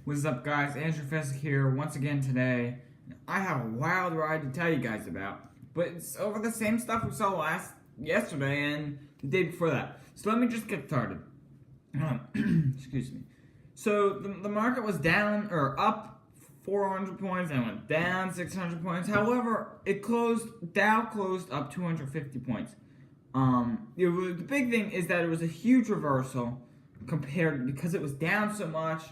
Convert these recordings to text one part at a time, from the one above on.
What's up, guys? Andrew Fessick here once again today. I have a wild ride to tell you guys about, but it's over the same stuff we saw yesterday and the day before that. So let me just get started. Excuse me. So the market was down or up 400 points and went down 600 points. However, Dow closed up 250 points. The big thing is that it was a huge reversal because it was down so much.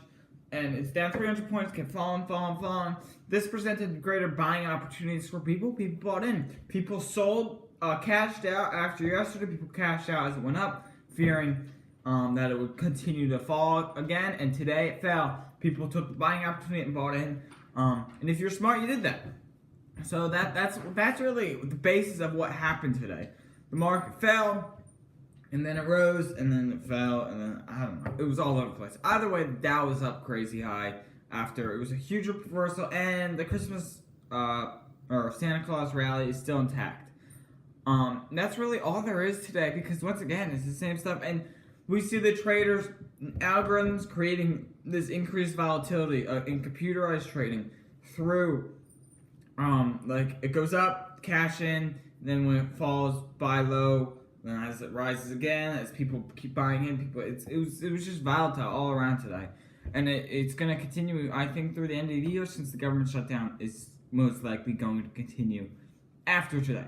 And it's down 300 points, kept falling. This presented greater buying opportunities for people. People bought in. People sold, cashed out after yesterday. People cashed out as it went up, fearing that it would continue to fall again. And today it fell. People took the buying opportunity and bought in. And if you're smart, you did that. So that's really the basis of what happened today. The market fell. And then it rose, and then it fell, and then, I don't know. It was all over the place. Either way, the Dow was up crazy high after. It was a huge reversal, and the Christmas, or Santa Claus rally is still intact. That's really all there is today, because once again, it's the same stuff. And we see the traders, algorithms creating this increased volatility in computerized trading through, like, it goes up, cash in, then when it falls, buy low. And as it rises again, as people keep buying in, it was just volatile all around today, and it's going to continue. I think through the end of the year, since the government shutdown is most likely going to continue after today.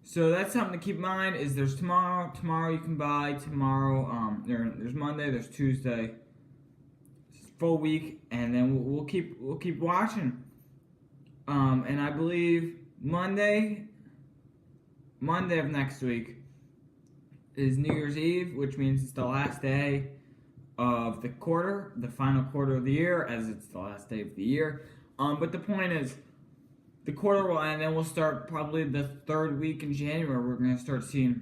So that's something to keep in mind. Is there's tomorrow? Tomorrow you can buy. Tomorrow, there's Monday. There's Tuesday. It's a full week, and then we'll keep watching. And I believe Monday of next week is New Year's Eve, which means it's the last day of the quarter, the final quarter of the year, as it's the last day of the year. But the point is, the quarter will end, and we'll start probably the third week in January. We're going to start seeing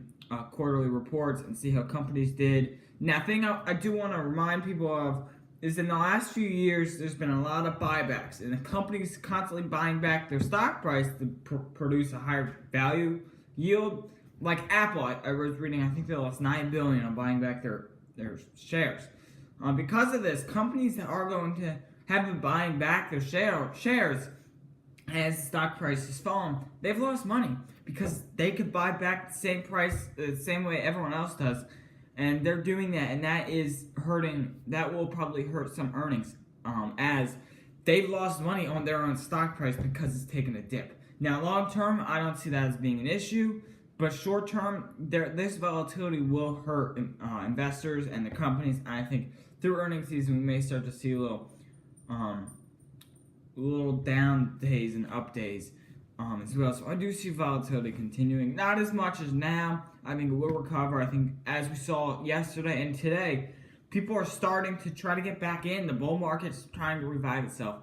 quarterly reports and see how companies did. Now, thing I do want to remind people of is in the last few years, there's been a lot of buybacks, and the companies constantly buying back their stock price to produce a higher value yield. Like Apple, I was reading, I think they lost $9 billion on buying back their shares. Because of this, companies that are going to have been buying back their shares as the stock price has fallen, they've lost money because they could buy back the same price the same way everyone else does, and they're doing that, and that is hurting. That will probably hurt some earnings as they've lost money on their own stock price because it's taken a dip. Now, long term, I don't see that as being an issue. But short term, this volatility will hurt investors and the companies. And I think through earnings season, we may start to see little down days and up days as well. So I do see volatility continuing. Not as much as now. I think it will recover. I think as we saw yesterday and today, people are starting to try to get back in. The bull market's trying to revive itself.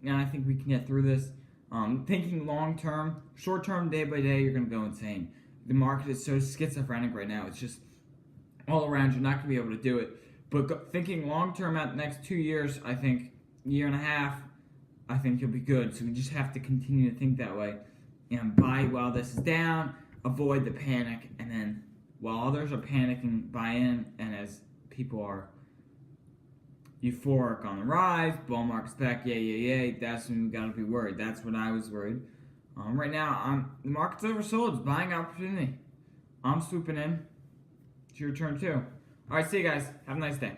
And I think we can get through this. Thinking long term, short term, day by day, you're going to go insane. The market is so schizophrenic right now. It's just all around. You're not going to be able to do it. But thinking long-term at the next 2 years, I think, year and a half, I think you'll be good. So we just have to continue to think that way. And buy while this is down, avoid the panic, and then while others are panicking, buy in. And as people are euphoric on the rise, bull market's back, yay, that's when we got to be worried. That's when I was worried. Right now, the market's oversold. It's buying opportunity. I'm swooping in. It's your turn too. All right, see you guys. Have a nice day.